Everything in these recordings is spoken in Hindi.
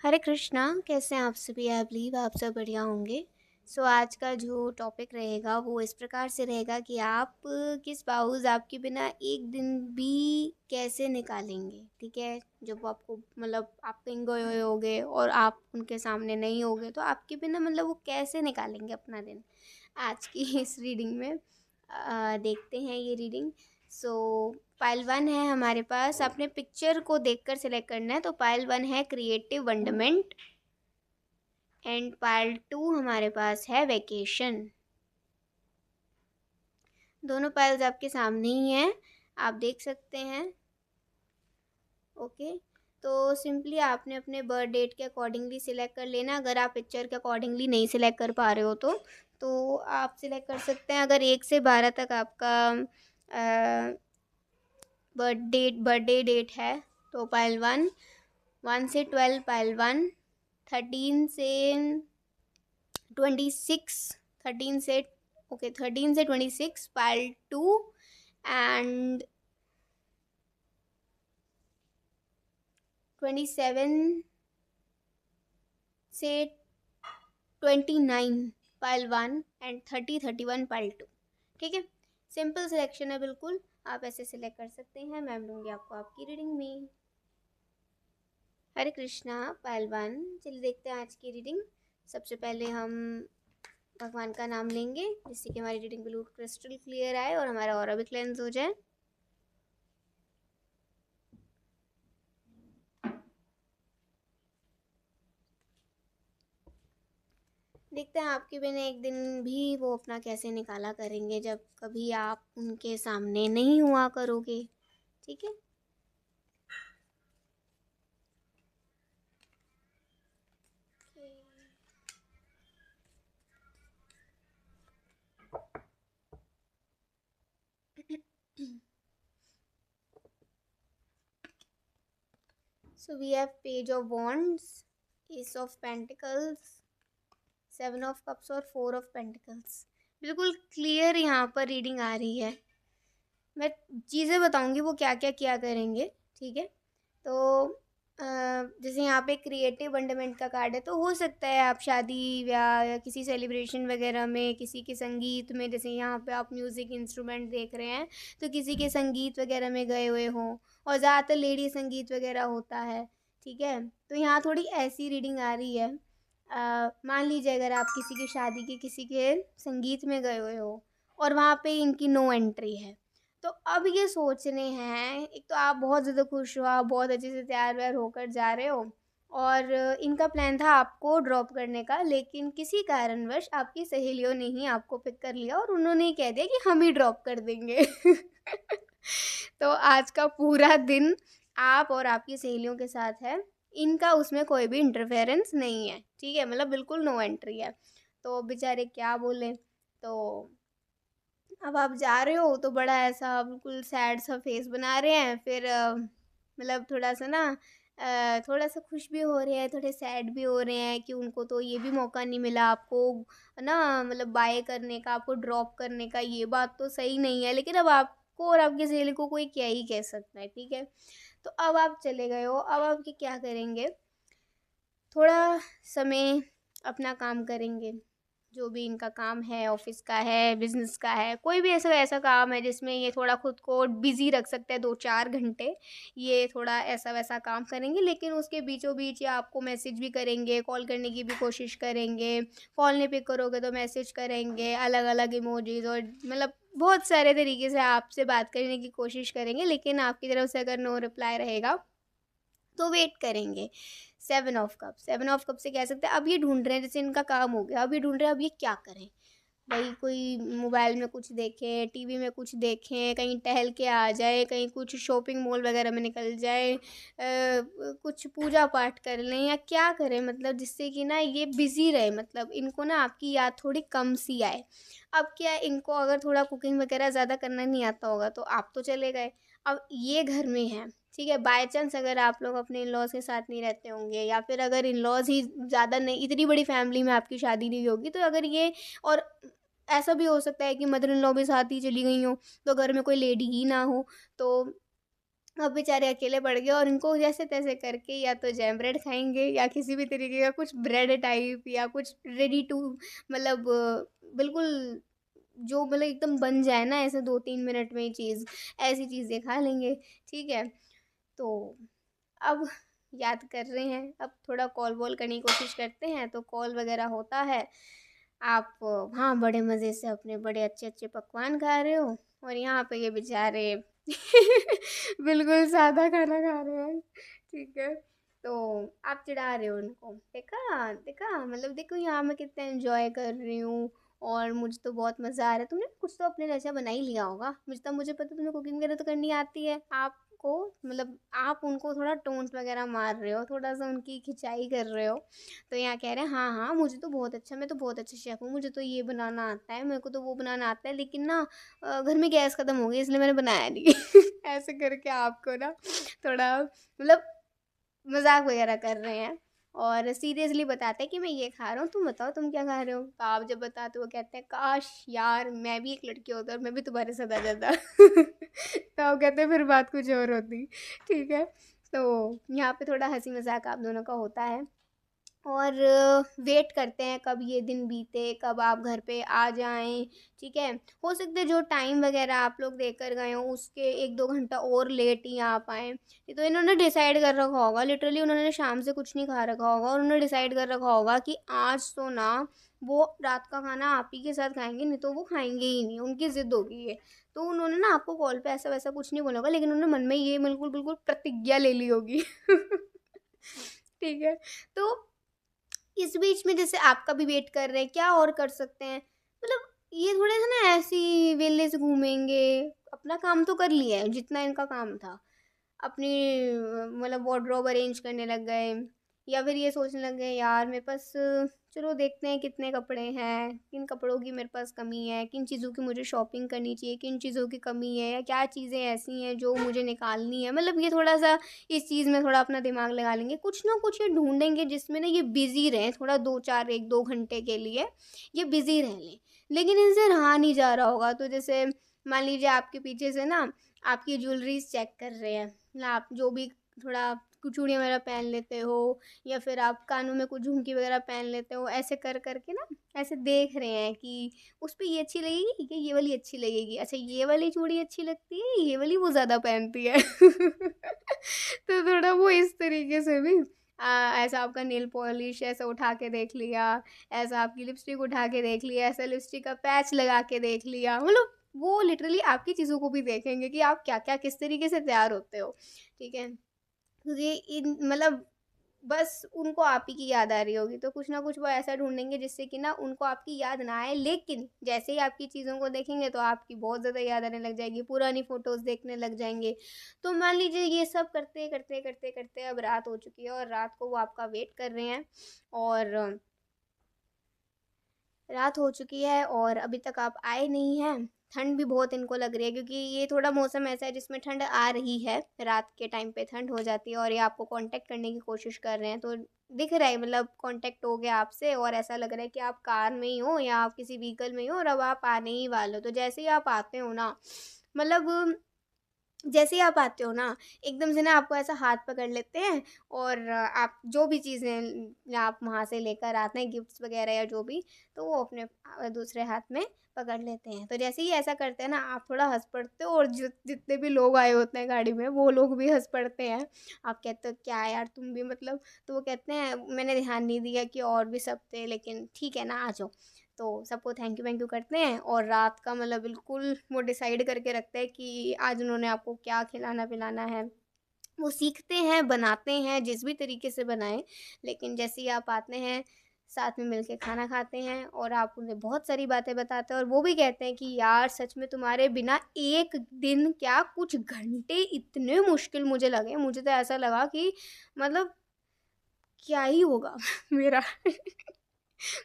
हरे कृष्णा। कैसे हैं आप सभी? आई बिलीव आप सब बढ़िया होंगे। सो आज का जो टॉपिक रहेगा वो इस प्रकार से रहेगा कि आप किस स्पाउस आपके बिना एक दिन भी कैसे निकालेंगे। ठीक है, जब आपको मतलब आप कहीं गए हुए होगे और आप उनके सामने नहीं होगे तो आपके बिना मतलब वो कैसे निकालेंगे अपना दिन। आज की इस रीडिंग में देखते हैं ये रीडिंग। सो पाइल वन है हमारे पास। आपने पिक्चर को देखकर सिलेक्ट करना है। तो पाइल वन है क्रिएटिव वंडरमेंट एंड पाइल टू हमारे पास है वेकेशन। दोनों पाइल्स आपके सामने ही हैं, आप देख सकते हैं। ओके, तो सिंपली आपने अपने बर्थ डेट के अकॉर्डिंगली सिलेक्ट कर लेना। अगर आप पिक्चर के अकॉर्डिंगली नहीं सिलेक्ट कर पा रहे हो तो आप सिलेक्ट कर सकते हैं। अगर 1 से 12 तक आपका बर्थडे डेट है तो पाइल वन। 1 से 12 पाइल वन। 13 से 26, 13 से 26 पाइल टू। एंड 27 से 29 pile one and 30 31 pile two. ठीक है, सिंपल सिलेक्शन है बिल्कुल। आप ऐसे सिलेक्ट कर सकते हैं। मैं लूँगी आपको आपकी रीडिंग में। हरे कृष्णा। Pile one. चलिए देखते हैं आज की रीडिंग। सबसे पहले हम भगवान का नाम लेंगे जिससे कि हमारी रीडिंग बिल्कुल क्रिस्टल क्लियर आए और हमारा ऑरा भी क्लेंस हो जाए। देखते हैं आपके बिना एक दिन भी वो अपना कैसे निकाला करेंगे जब कभी आप उनके सामने नहीं हुआ करोगे। ठीक है, so we have page of wands, ace of pentacles, 7 of cups और 4 of pentacles। बिल्कुल क्लियर यहाँ पर रीडिंग आ रही है। मैं चीज़ें बताऊंगी वो क्या क्या किया करेंगे। ठीक है, तो जैसे यहाँ पे क्रिएटिव वंडरमेंट का कार्ड है तो हो सकता है आप शादी ब्याह या किसी सेलिब्रेशन वगैरह में किसी के संगीत में, जैसे यहाँ पे आप म्यूज़िक इंस्ट्रूमेंट देख रहे हैं तो किसी के संगीत वगैरह में गए हुए हों। और ज़्यादातर लेडी संगीत वगैरह होता है। ठीक है, तो यहाँ थोड़ी ऐसी रीडिंग आ रही है। मान लीजिए अगर आप किसी की शादी के किसी के संगीत में गए हुए हो और वहाँ पे इनकी नो एंट्री है, तो अब ये सोच रहे हैं, एक तो आप बहुत ज़्यादा खुश हो, आप बहुत अच्छे से तैयार व्यार होकर जा रहे हो और इनका प्लान था आपको ड्रॉप करने का, लेकिन किसी कारणवश आपकी सहेलियों ने ही आपको पिक कर लिया और उन्होंने ही कह दिया कि हम ही ड्रॉप कर देंगे। तो आज का पूरा दिन आप और आपकी सहेलियों के साथ है। इनका उसमें कोई भी इंटरफेरेंस नहीं है। ठीक है, मतलब बिल्कुल नो एंट्री है। तो बेचारे क्या बोले। तो अब आप जा रहे हो तो बड़ा ऐसा बिल्कुल सैड सा फेस बना रहे हैं। फिर मतलब थोड़ा सा ना थोड़ा सा खुश भी हो रहे हैं, थोड़े सैड भी हो रहे हैं कि उनको तो ये भी मौका नहीं मिला आपको ना, मतलब बाय करने का, आपको ड्रॉप करने का। ये बात तो सही नहीं है, लेकिन अब आपको और आपकी सहेली को कोई क्या ही कह सकता है। ठीक है, तो अब आप चले गए हो, अब आप क्या करेंगे, थोड़ा समय अपना काम करेंगे। जो भी इनका काम है, ऑफिस का है, बिजनेस का है, कोई भी ऐसा ऐसा काम है जिसमें ये थोड़ा खुद को बिजी रख सकते हैं 2 4 घंटे, ये थोड़ा ऐसा वैसा काम करेंगे। लेकिन उसके बीचों बीच ये आपको मैसेज भी करेंगे, कॉल करने की भी कोशिश करेंगे। कॉल नहीं पिक करोगे तो मैसेज करेंगे, अलग अलग इमोजीज और मतलब बहुत सारे तरीके से आपसे बात करने की कोशिश करेंगे। लेकिन आपकी तरफ से अगर नो रिप्लाई रहेगा तो वेट करेंगे। 7 ऑफ कप, 7 ऑफ कप से कह सकते हैं अब ये ढूंढ रहे हैं, जैसे इनका काम हो गया, अब ये ढूंढ रहे हैं अब ये क्या करें। भाई कोई मोबाइल में कुछ देखें, टीवी में कुछ देखें, कहीं टहल के आ जाए, कहीं कुछ शॉपिंग मॉल वगैरह में निकल जाए, कुछ पूजा पाठ कर लें या क्या करें, मतलब जिससे कि ना ये बिज़ी रहे, मतलब इनको ना आपकी याद थोड़ी कम सी आए। अब क्या है, इनको अगर थोड़ा कुकिंग वगैरह ज़्यादा करना नहीं आता होगा तो आप तो चले गए, अब ये घर में हैं। ठीक है, बाय चांस अगर आप लोग अपने इन लॉज के साथ नहीं रहते होंगे या फिर अगर इन लॉज ही ज़्यादा नहीं, इतनी बड़ी फैमिली में आपकी शादी नहीं होगी तो अगर ये, और ऐसा भी हो सकता है कि मदर इन लॉ भी साथ ही चली गई हो तो घर में कोई लेडी ही ना हो, तो अब बेचारे अकेले पड़ गए और इनको जैसे तैसे करके या तो जैम ब्रेड खाएंगे या किसी भी तरीके का कुछ ब्रेड टाइप या कुछ रेडी टू, मतलब बिल्कुल जो मतलब एकदम बन जाए ना ऐसे 2-3 मिनट में ही चीज़, ऐसी चीज़ें खा लेंगे। ठीक है, तो अब याद कर रहे हैं, अब थोड़ा कॉल वॉल करने की कोशिश करते हैं तो कॉल वगैरह होता है। आप हाँ बड़े मज़े से अपने बड़े अच्छे अच्छे पकवान खा रहे हो और यहाँ पे ये बेचारे बिल्कुल सादा खाना खा रहे हैं। ठीक है, तो आप चिढ़ा रहे हो उनको, देखा देखा, मतलब देखो यहाँ मैं कितना एंजॉय कर रही हूँ और मुझे तो बहुत मज़ा आ रहा है। तुमने कुछ तो अपने जैसा बना ही लिया होगा, मुझे पता, तुम्हें कुकिंग वगैरह तो करनी आती है आपको, मतलब आप उनको थोड़ा टोन्ट वगैरह मार रहे हो, थोड़ा सा उनकी खिंचाई कर रहे हो। तो यहाँ कह रहे हैं हाँ हाँ मुझे तो बहुत अच्छा, मैं तो बहुत अच्छा शेफ़ हूँ, मुझे तो ये बनाना आता है, मेरे को तो वो बनाना आता है, लेकिन ना घर में गैस ख़त्म हो गई इसलिए मैंने बनाया नहीं। ऐसे करके आपको ना थोड़ा मतलब मजाक वगैरह कर रहे हैं और सीरियसली बताते हैं कि मैं ये खा रहा हूँ, तुम बताओ तुम क्या खा रहे हो। तो आप जब बताते हो वो कहते हैं काश यार मैं भी एक लड़की होता और मैं भी तुम्हारे साथ आ जाता। तो आप कहते हैं फिर बात कुछ और होती। ठीक है, तो यहाँ पे थोड़ा हंसी मजाक आप दोनों का होता है और वेट करते हैं कब ये दिन बीते, कब आप घर पे आ जाएं। ठीक है, हो सकता है जो टाइम वगैरह आप लोग देकर गए हो उसके 1-2 घंटा और लेट ही आ पाए। ये तो इन्होंने डिसाइड कर रखा होगा, लिटरली उन्होंने शाम से कुछ नहीं खा रखा होगा और उन्होंने डिसाइड कर रखा होगा कि आज तो ना वो रात का खाना आप ही के साथ खाएंगे, नहीं तो वो खाएंगे ही नहीं, उनकी ज़िद होगी ये। तो उन्होंने ना आपको कॉल पे ऐसा वैसा कुछ नहीं बोला होगा, लेकिन उन्होंने मन में ये बिल्कुल बिल्कुल प्रतिज्ञा ले ली होगी। ठीक है, तो इस बीच में जैसे आपका भी वेट कर रहे हैं, क्या और कर सकते हैं, मतलब ये थोड़े से ना ऐसी वेले से घूमेंगे। अपना काम तो कर लिया है जितना इनका काम था, अपनी मतलब वार्डरोब अरेंज करने लग गए या फिर ये सोचने लग गए यार मेरे पास चलो देखते हैं कितने कपड़े हैं, किन कपड़ों की मेरे पास कमी है, किन चीज़ों की मुझे शॉपिंग करनी चाहिए, किन चीज़ों की कमी है या क्या चीज़ें ऐसी हैं जो मुझे निकालनी है, मतलब ये थोड़ा सा इस चीज़ में थोड़ा अपना दिमाग लगा लेंगे, कुछ ना कुछ ये ढूंढेंगे जिसमें ना ये बिज़ी रहें थोड़ा, 2-4 1-2 घंटे के लिए ये बिज़ी रह लें। लेकिन इनसे रहा नहीं जा रहा होगा, तो जैसे मान लीजिए आपके पीछे से ना आपकी ज्वेलरीज चेक कर रहे हैं, मतलब आप जो भी थोड़ा कुछ चूड़ियाँ वगैरह पहन लेते हो या फिर आप कानों में कुछ झुमकी वगैरह पहन लेते हो, ऐसे कर करके ना ऐसे देख रहे हैं कि उस पे ये अच्छी लगेगी कि ये वाली अच्छी लगेगी, अच्छा ये वाली चूड़ी अच्छी लगती है ये वाली वो ज़्यादा पहनती है। तो थोड़ा वो इस तरीके से भी ऐसा आपका नेल पॉलिश ऐसा उठा के देख लिया, ऐसा आपकी लिपस्टिक उठा के देख लिया, ऐसा लिपस्टिक का पैच लगा के देख लिया, मतलब वो लिटरली आपकी चीज़ों को भी देखेंगे कि आप क्या क्या किस तरीके से तैयार होते हो। ठीक है, क्योंकि इन मतलब बस उनको आप ही की याद आ रही होगी, तो कुछ ना कुछ वो ऐसा ढूंढेंगे जिससे कि ना उनको आपकी याद ना आए, लेकिन जैसे ही आपकी चीज़ों को देखेंगे तो आपकी बहुत ज़्यादा याद आने लग जाएगी, पुरानी फ़ोटोज़ देखने लग जाएंगे। तो मान लीजिए ये सब करते करते करते करते अब रात हो चुकी है और रात को वो आपका वेट कर रहे हैं और रात हो चुकी है और अभी तक आप आए नहीं हैं। ठंड भी बहुत इनको लग रही है क्योंकि ये थोड़ा मौसम ऐसा है जिसमें ठंड आ रही है, रात के टाइम पे ठंड हो जाती है और ये आपको कांटेक्ट करने की कोशिश कर रहे हैं, तो दिख रहा है मतलब कांटेक्ट हो गया आपसे और ऐसा लग रहा है कि आप कार में ही हो या आप किसी व्हीकल में ही हो और अब आप आने ही वाले हो। तो जैसे ही आप आते हो ना, मतलब जैसे ही आप आते हो ना एकदम से ना आपको ऐसा हाथ पकड़ लेते हैं और आप जो भी चीज़ें आप वहाँ से लेकर आते हैं गिफ्ट्स वगैरह या जो भी, तो वो अपने दूसरे हाथ में पकड़ लेते हैं। तो जैसे ही ऐसा करते हैं ना आप थोड़ा हंस पड़ते हो और जितने भी लोग आए होते हैं गाड़ी में वो लोग भी हंस पड़ते हैं। आप कहते हो क्या यार तुम भी, मतलब तो वो कहते हैं मैंने ध्यान नहीं दिया कि और भी सब थे, लेकिन ठीक है ना आ जाओ। तो सबको थैंक यू करते हैं और रात का मतलब बिल्कुल वो डिसाइड करके रखते हैं कि आज उन्होंने आपको क्या खिलाना पिलाना है। वो सीखते हैं, बनाते हैं जिस भी तरीके से बनाएं, लेकिन जैसे ही आप आते हैं साथ में मिलके खाना खाते हैं और आप उन्हें बहुत सारी बातें बताते हैं और वो भी कहते हैं कि यार सच में तुम्हारे बिना एक दिन क्या कुछ घंटे इतने मुश्किल मुझे लगे, मुझे तो ऐसा लगा कि मतलब क्या ही होगा मेरा।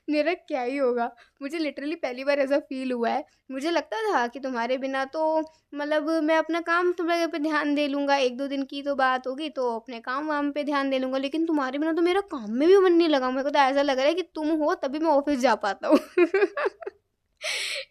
मेरा क्या ही होगा, मुझे लिटरली पहली बार ऐसा फ़ील हुआ है। मुझे लगता था कि तुम्हारे बिना तो मतलब मैं अपना काम तुम्हारे पे ध्यान दे लूँगा, 1-2 दिन की तो बात होगी तो अपने काम-वाम पे ध्यान दे लूँगा, लेकिन तुम्हारे बिना तो मेरा काम में भी मन नहीं लगा। मेरे को तो ऐसा लग रहा है कि तुम हो तभी मैं ऑफ़िस जा पाता हूँ।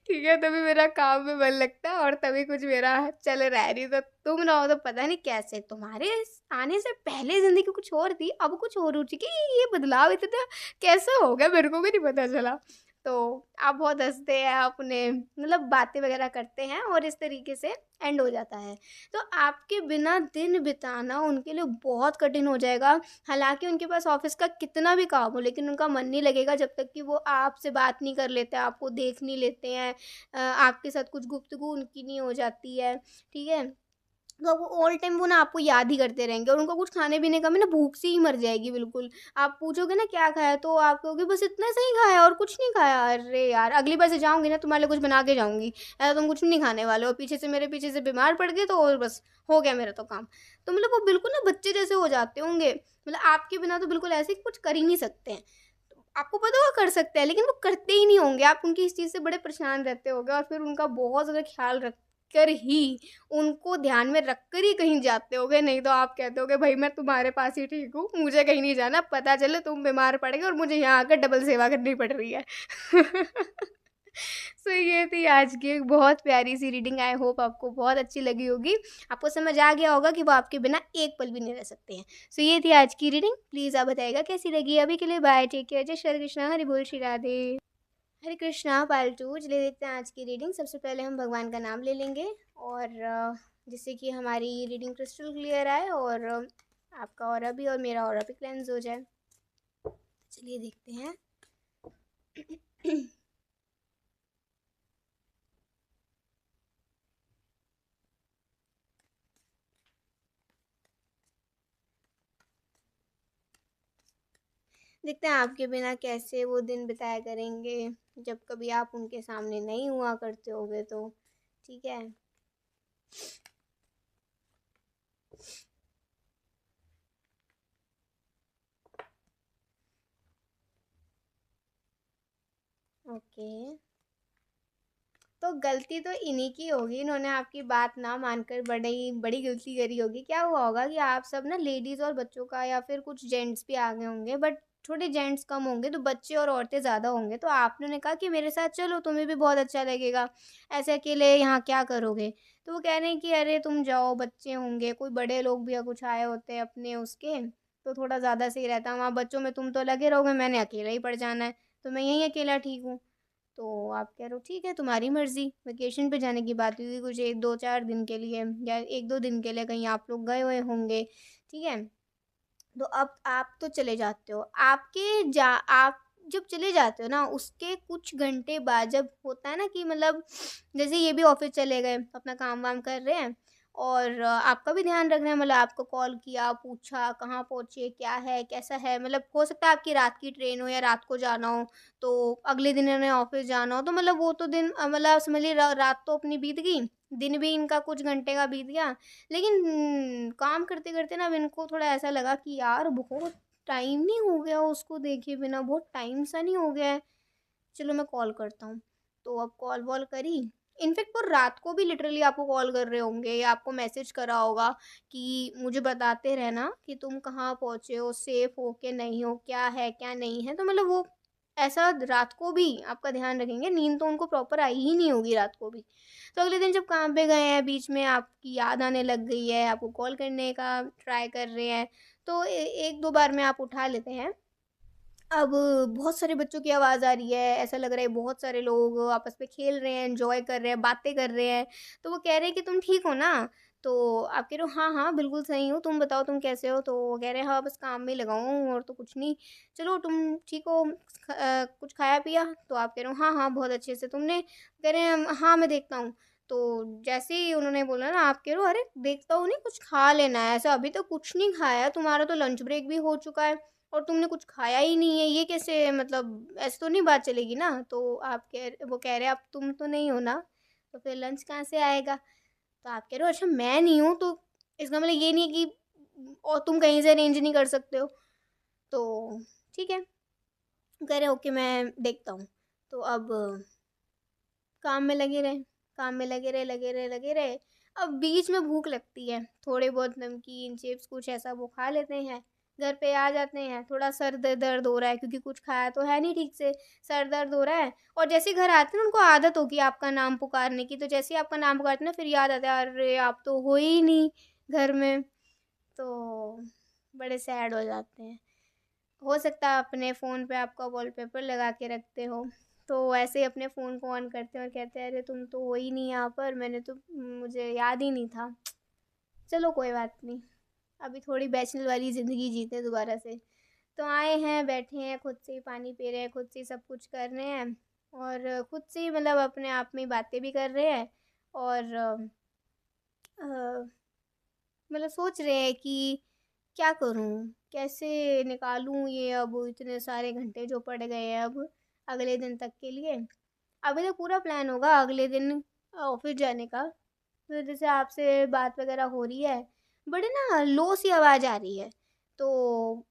ठीक है, तभी मेरा काम में मन लगता है और तभी कुछ मेरा चल रहा है, नहीं तो तुम ना हो तो पता नहीं कैसे। तुम्हारे आने से पहले ज़िंदगी कुछ और थी, अब कुछ और हो चुकी है। ये बदलाव इतना कैसे हो गया, मेरे को भी नहीं पता चला। तो आप बहुत हँसते हैं, आप उन्हें मतलब बातें वगैरह करते हैं और इस तरीके से एंड हो जाता है। तो आपके बिना दिन बिताना उनके लिए बहुत कठिन हो जाएगा। हालाँकि उनके पास ऑफ़िस का कितना भी काम हो, लेकिन उनका मन नहीं लगेगा जब तक कि वो आपसे बात नहीं कर लेते, आपको देख नहीं लेते हैं, आपके साथ कुछ गुफ्तगू उनकी नहीं हो जाती है, ठीक है? तो वो ऑल टाइम वो ना आपको याद ही करते रहेंगे और उनको कुछ खाने-पीने का भी ना भूख सी ही मर जाएगी बिल्कुल। आप पूछोगे ना क्या खाया? तो आप कहोगे बस इतना सा ही खाया और कुछ नहीं खाया। अरे यार! अगली बार से जाऊँगी ना तुम्हारे लिए कुछ बना के जाऊँगी। ऐसा तुम कुछ नहीं खाने वाले हो, पीछे से मेरे पीछे से बीमार पड़ गए तो और बस हो गया मेरा तो काम। तो मतलब वो बिल्कुल ना बच्चे जैसे हो जाते होंगे। मतलब आपके बिना तो बिल्कुल ऐसे कि कुछ कर ही नहीं सकते हैं। आपको पता होगा कर सकते हैं, लेकिन वो करते ही नहीं होंगे। आप उनकी इस चीज़ से बड़े परेशान रहते होगे और फिर उनका बहुत ज़्यादा ख़्याल रख कर ही, उनको ध्यान में रख कर ही कहीं जाते होगे, नहीं तो आप कहते होगे भई मैं तुम्हारे पास ही ठीक हूँ, मुझे कहीं नहीं जाना, पता चले तुम बीमार पड़ गए और मुझे यहाँ आकर डबल सेवा करनी पड़ रही है। सो ये थी आज की एक बहुत प्यारी-सी रीडिंग, आई होप आपको बहुत अच्छी लगी होगी। आपको समझ आ गया होगा कि वो आपके बिना एक पल भी नहीं रह सकते हैं। सो ये थी आज की रीडिंग, प्लीज़ आप बताइएगा कैसी लगी? अभी के लिए बाय, टेक केयर, जय श्री कृष्णा, हरि बोल, श्री राधे। हरे कृष्णा पालतू, चलिए देखते हैं आज की रीडिंग। सबसे पहले हम भगवान का नाम ले लेंगे और जिससे कि हमारी रीडिंग क्रिस्टल क्लियर आए और आपका ऑरा भी और मेरा ऑरा भी क्लेंस हो जाए। चलिए देखते हैं। देखते हैं आपके बिना कैसे वो दिन बिताया करेंगे जब कभी आप उनके सामने नहीं हुआ करते होगे तो। ठीक है, ओके। तो गलती तो इन्हीं की होगी, इन्होंने आपकी बात ना मानकर बड़ी बड़ी गलती करी होगी। क्या हुआ होगा कि आप सब ना लेडीज़ और बच्चों का या फिर कुछ जेंट्स भी आ गए होंगे, बट थोड़े जेंट्स कम होंगे तो बच्चे और औरतें ज़्यादा होंगे। तो आपने उन्हें कहा कि मेरे साथ चलो, तुम्हें भी बहुत अच्छा लगेगा, ऐसे अकेले यहाँ क्या करोगे? तो वो कह रहे हैं कि अरे तुम जाओ, बच्चे होंगे, कोई बड़े लोग भी कुछ आए होते हैं अपने उसके, तो थोड़ा ज़्यादा सही रहता। वहाँ बच्चों में तुम तो लगे रहोगे, मैंने अकेला ही पड़ जाना है, तो मैं यहीं अकेला ठीक हूँ। तो आप कह रहे हो ठीक है तुम्हारी मर्ज़ी, वेकेशन पे जाने की बात हुई थी कुछ 1 2 4 दिन के लिए या 1 2 दिन के लिए कहीं आप लोग गए हुए होंगे, ठीक है? तो अब आप तो चले जाते हो। आप जब चले जाते हो ना उसके कुछ घंटे बाद जब होता है ना कि मतलब जैसे ये भी ऑफ़िस चले गए, अपना काम-वाम कर रहे हैं और आपका भी ध्यान रख रहे हैं, मतलब आपको कॉल किया, पूछा कहाँ पहुँचे, क्या है, कैसा है? मतलब हो सकता है आपकी रात की ट्रेन हो या रात को जाना हो, तो अगले दिन इन्हें ऑफ़िस जाना हो, तो मतलब वो तो दिन मतलब समझ लीजिए रात तो अपनी बीत गई, दिन भी इनका कुछ घंटे का बीत गया। लेकिन काम करते-करते ना अब इनको थोड़ा ऐसा लगा कि यार बहुत टाइम नहीं हो गया उसको देखे बिना, बहुत टाइम सा नहीं हो गया है, चलो मैं कॉल करता हूँ। तो अब कॉल-वॉल करी, इनफैक्ट वो रात को भी लिटरली आपको कॉल कर रहे होंगे या आपको मैसेज करा होगा कि मुझे बताते रहना कि तुम कहाँ पहुँचे हो, सेफ हो कि नहीं हो, क्या है, क्या नहीं है। तो मतलब वो ऐसा रात को भी आपका ध्यान रखेंगे, नींद तो उनको प्रॉपर आई ही नहीं होगी रात को भी। तो अगले दिन जब काम पे गए हैं, बीच में आपकी याद आने लग गई है, आपको कॉल करने का ट्राई कर रहे हैं, तो 1-2 बार में आप उठा लेते हैं। अब बहुत सारे बच्चों की आवाज़ आ रही है, ऐसा लग रहा है बहुत सारे लोग आपस में खेल रहे हैं, एन्जॉय कर रहे हैं, बातें कर रहे हैं। तो वो कह रहे हैं कि तुम ठीक हो ना? तो आप कह रहे हो हाँ, हाँ, बिल्कुल सही हूँ, तुम बताओ तुम कैसे हो? तो वो कह रहे हैं हाँ, बस काम में ही लगा हूँ और तो कुछ नहीं। चलो तुम ठीक हो? कुछ खाया-पिया? तो आप कह रहे हो हाँ, हाँ, बहुत अच्छे से। तुमने? कह रहे हैं हाँ, मैं देखता हूँ। तो जैसे ही उन्होंने बोला ना आप कह रहे हो अरे देखता हूँ नहीं, कुछ खा लेना है, ऐसा अभी तक कुछ नहीं खाया है, तुम्हारा तो लंच ब्रेक भी हो चुका है। और तुमने कुछ खाया ही नहीं है, ये कैसे, मतलब ऐसे तो नहीं बात चलेगी ना। तो वो कह रहे हैं अब तुम तो नहीं हो ना, तो फिर लंच कहाँ से आएगा? तो आप कह रहे हो अच्छा मैं नहीं हूँ तो इसका मतलब ये नहीं है कि और तुम कहीं से अरेंज नहीं कर सकते हो। तो ठीक है, कह रहे ओके मैं देखता हूँ। तो अब काम में लगे रहे, काम में लगे रहे, लगे रहे, लगे रहे। अब बीच में भूख लगती है, थोड़े बहुत नमकीन, चिप्स कुछ ऐसा वो खा लेते हैं। घर पे आ जाते हैं, थोड़ा सर दर्द हो रहा है क्योंकि कुछ खाया तो है नहीं ठीक से, सर दर्द हो रहा है। और जैसे ही घर आते हैं ना, उनको आदत होगी आपका नाम पुकारने की, तो जैसे ही आपका नाम पुकारते हैं ना, फिर याद आता है अरे आप तो हो ही नहीं घर में। तो बड़े सैड हो जाते हैं। हो सकता है अपने फ़ोन पे आपका वॉलपेपर लगा के रखते हो, तो ऐसे ही अपने फ़ोन को ऑन करते हैं और कहते हैं अरे तुम तो हो ही नहीं यहाँ पर, मैंने तो मुझे याद ही नहीं था। चलो कोई बात नहीं, अभी थोड़ी बैचलर वाली ज़िंदगी जीते हैं दोबारा से। तो आए हैं, बैठे हैं, खुद से ही पानी पी रहे हैं, खुद से ही सब कुछ कर रहे हैं और खुद से ही मतलब अपने आप में बातें भी कर रहे हैं और अ, मतलब सोच रहे हैं कि क्या करूँ? कैसे निकालूँ ये अब इतने सारे घंटे जो पड़ गए हैं अब अगले दिन तक के लिए। अभी तो पूरा प्लान होगा अगले दिन ऑफ़िस जाने का। तो जैसे आपसे बात वगैरह हो रही है, बड़ी ना लो सी आवाज़ आ रही है। तो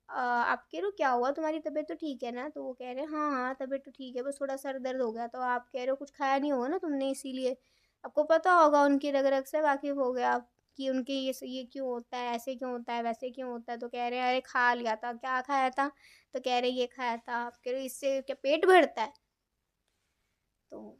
आप कह रहे हो क्या हुआ, तुम्हारी तबीयत तो ठीक है ना? तो वो कह रहे हैं हाँ, हाँ, तबीयत तो ठीक है, बस थोड़ा सर दर्द हो गया। तो आप कह रहे हो कुछ खाया नहीं होगा ना तुमने इसीलिए। आपको पता होगा उनकी रग-रग से वाकिफ़ हो गए आप कि उनके ये क्यों होता है, ऐसे क्यों होता है, वैसे क्यों होता है। तो कह रहे हैं अरे खा लिया था, क्या खाया था? तो कह रहे ये खाया था। आप कह रहे हो इससे क्या पेट भरता है? तो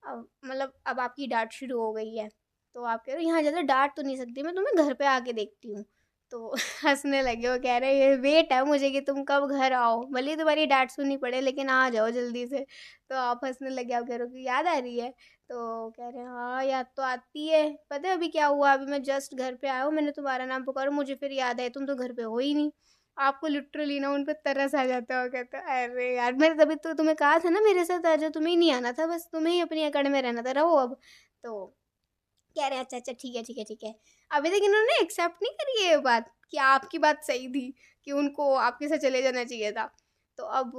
अब मतलब अब आपकी डाँट शुरू हो गई है। तो आप कह रहे हो यहाँ ज़्यादा डाँट तो नहीं सकती, मैं तुम्हें घर पे आके देखती हूँ। तो हँसने लगे, वो कह रहे ये वेट है मुझे कि तुम कब घर आओ, भले ही तुम्हारी डाँट सुननी पड़े लेकिन आ जाओ जल्दी से। तो आप हँसने लगे, आप कह रहे हो कि याद आ रही है? तो कह रहे हैं हाँ, याद तो आती है। पता है अभी क्या हुआ, अभी मैं जस्ट घर पे आया हूँ, मैंने तुम्हारा नाम पुकारा, मुझे फिर याद आया तुम तो घर पे हो ही नहीं। आपको लिटरली ना उन पे तरस आ जाता है और कहते हैं अरे यार मैंने तभी तो तुम्हें कहा था ना मेरे साथ आ जाओ, तुम्हें ही नहीं आना था, बस तुम्हें ही अपनी अकड़ में रहना था, रहो अब। तो कह रहे हैं अच्छा अच्छा ठीक है ठीक है ठीक है। अभी तक इन्होंने एक्सेप्ट नहीं करी है ये बात कि आपकी बात सही थी कि उनको आपके साथ चले जाना चाहिए था। तो अब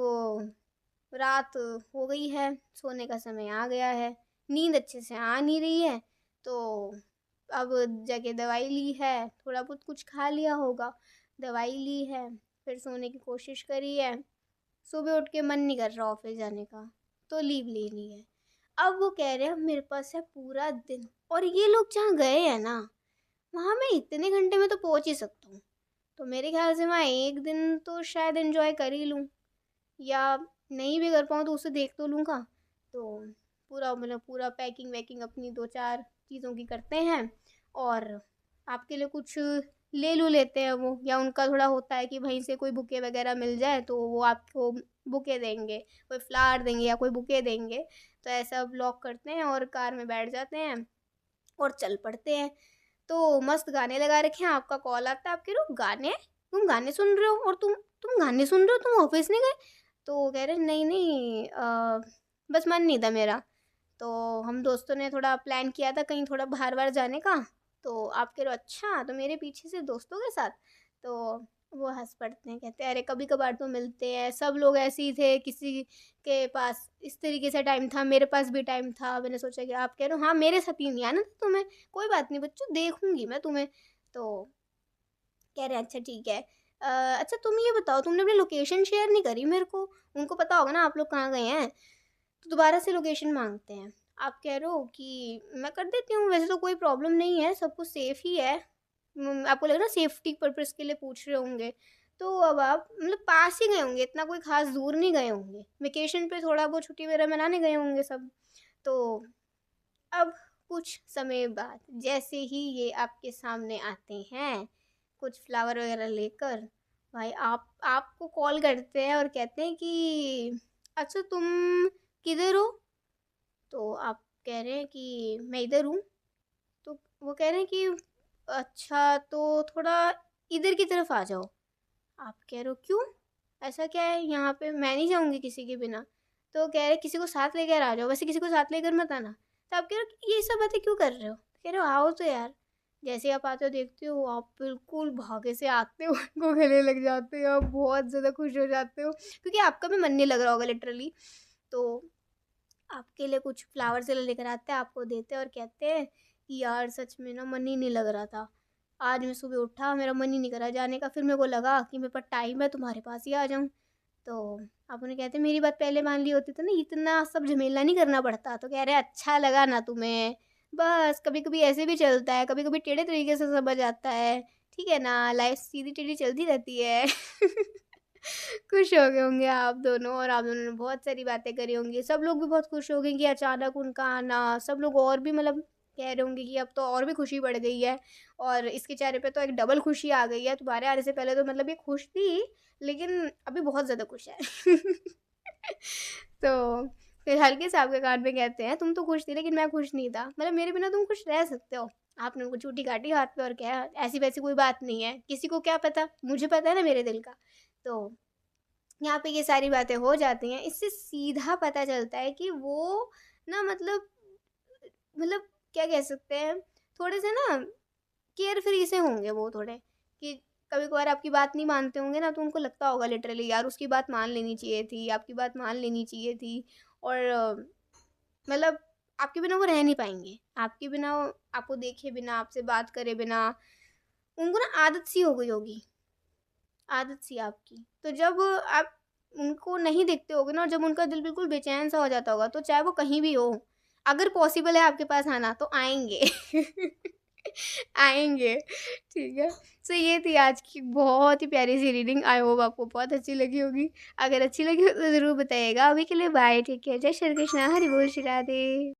रात हो गई है, सोने का समय आ गया है, नींद अच्छे से आ नहीं रही है। तो अब जाके दवाई ली है, थोड़ा बहुत कुछ खा लिया होगा, दवाई ली है, फिर सोने की कोशिश करी है। सुबह उठ के मन नहीं कर रहा ऑफिस जाने का, तो लीव ले ली है। अब वो कह रहे हैं अब मेरे पास है पूरा दिन, और ये लोग जहाँ गए हैं ना, वहाँ मैं इतने घंटे में तो पहुँच ही सकता हूँ। तो मेरे ख्याल से मैं एक दिन तो शायद एंजॉय कर ही लूँ, या नहीं भी कर पाऊँ तो उसे देख तो लूँगा। तो पूरा मतलब पूरा पैकिंग वैकिंग अपनी 2-4 चीज़ों की करते हैं और आपके लिए कुछ ले लूँ लेते हैं वो, या उनका थोड़ा होता है कि वहीं से कोई बुके वगैरह मिल जाए तो वो आपको बुके देंगे, कोई फ्लावर देंगे या कोई बुके देंगे। तो ऐसा ब्लॉक करते हैं और कार में बैठ जाते हैं और चल पड़ते हैं। तो मस्त गाने लगा रखे हैं, आपका कॉल आता है, आप कह रहे हो गाने? तुम गाने सुन रहे हो और तुम गाने सुन रहे हो, तुम ऑफिस नहीं गए? तो वो कह रहे नहीं नहीं बस मन नहीं था मेरा। तो हम दोस्तों ने थोड़ा प्लान किया था कहीं थोड़ा बाहर वाहर जाने का। तो आप कह रहे हो अच्छा तो मेरे पीछे से दोस्तों के साथ। तो वो हंस पड़ते हैं, कहते हैं अरे कभी कभार तो मिलते हैं, सब लोग ऐसे ही थे, किसी के पास इस तरीके से टाइम था, मेरे पास भी टाइम था, मैंने सोचा कि आप कह रहे हो हाँ मेरे साथ ही नहीं आना था तुम्हें, कोई बात नहीं बच्चों देखूंगी मैं तुम्हें। तो कह रहे हैं अच्छा ठीक है। अच्छा तुम ये बताओ तुमने अपनी लोकेशन शेयर नहीं करी मेरे को, उनको पता होगा ना आप लोग कहाँ गए हैं। तो दोबारा से लोकेशन मांगते हैं। आप कह रहे हो कि मैं कर देती हूँ, वैसे तो कोई प्रॉब्लम नहीं है, सब कुछ सेफ़ ही है। आपको लग रहा है सेफ्टी पर्पज़ के लिए पूछ रहे होंगे। तो अब आप मतलब पास ही गए होंगे, इतना कोई ख़ास दूर नहीं गए होंगे। वेकेशन पे थोड़ा बहुत छुट्टी वगैरह मनाने गए होंगे सब। तो अब कुछ समय बाद जैसे ही ये आपके सामने आते हैं, कुछ फ्लावर वगैरह लेकर, भाई आपको कॉल करते हैं और कहते हैं कि अच्छा तुम किधर हो? तो आप कह रहे हैं कि मैं इधर हूँ। तो वो कह रहे हैं कि अच्छा तो थोड़ा इधर की तरफ आ जाओ। आप कह रहे हो क्यों? ऐसा क्या है यहाँ पे, मैं नहीं जाऊँगी किसी के बिना। तो कह रहे किसी को साथ लेकर आ जाओ, वैसे किसी को साथ लेकर मत आना। तो आप कह रहे हो कि ये सब बातें क्यों कर रहे हो? कह रहे हो आओ तो यार। जैसे आप आते हो देखते हो आप बिल्कुल भागे से आते हो उनको गले लग जाते हो, आप बहुत ज़्यादा खुश हो जाते हो क्योंकि आपका भी मन नहीं लग रहा होगा लिटरली। तो आपके लिए कुछ फ्लावर्स लेकर आते हैं, आपको देते हैं और कहते हैं कि यार सच में ना मन ही नहीं लग रहा था। आज मैं सुबह उठा मेरा मन ही नहीं करा जाने का, फिर मेरे को लगा कि मेरे पास टाइम है तुम्हारे पास ही आ जाऊँ। तो आप उन्हें कहते हैं मेरी बात पहले मान ली होती तो ना इतना सब झमेला नहीं करना पड़ता। तो कह रहे अच्छा लगा ना तुम्हें, बस कभी कभी ऐसे भी चलता है, कभी कभी टेढ़े तरीके से समझ आता है, ठीक है ना, लाइफ सीधी टेढ़ी चलती रहती है। खुश हो गए होंगे आप दोनों और आप दोनों ने बहुत सारी बातें करी होंगी। सब लोग भी बहुत खुश हो गए कि अचानक उनका आना, सब लोग और भी मतलब कह रहे होंगे कि अब तो और भी खुशी बढ़ गई है और इसके चेहरे पे तो एक डबल खुशी आ गई है। तुम्हारे आने से पहले तो मतलब ये खुश थी, लेकिन अभी बहुत ज़्यादा खुश है। तो फिर हल्के से आपके कान में कहते हैं, "तुम तो खुश थी लेकिन मैं खुश नहीं था। मतलब मेरे बिना तुम खुश रह सकते हो।" आपने उनको चूटी काटी हाथ पे और कहा, "ऐसी-वैसी कोई बात नहीं है। किसी को क्या पता? मुझे पता है ना मेरे दिल का।" तो यहाँ पे ये सारी बातें हो जाती हैं। इससे सीधा पता चलता है कि वो ना मतलब क्या कह सकते हैं, थोड़े से ना केयर फ्री से होंगे वो थोड़े, कि कभी-कभार आपकी बात नहीं मानते होंगे ना, तो उनको लगता होगा लिटरली यार उसकी बात मान लेनी चाहिए थी, आपकी बात मान लेनी चाहिए थी और मतलब आपके बिना वो रह नहीं पाएँगे। आपके बिना आपको देखे बिना, आपसे बात करे बिना, उनको ना आदत सी हो गई होगी। आदत सी आपकी। तो जब आप उनको नहीं देखते होगे ना और जब उनका दिल बिल्कुल बेचैन सा हो जाता होगा, तो चाहे वो कहीं भी हो, अगर पॉसिबल है आपके पास आना तो आएँगे। आएँगे, ठीक है। सो ये थी आज की बहुत ही प्यारी-सी रीडिंग। आई होप आपको बहुत अच्छी लगी होगी। अगर अच्छी लगी हो तो ज़रूर बताइएगा। अभी के लिए बाय, टेक केयर। जय श्री कृष्णा, हरि बोल, श्री राधे।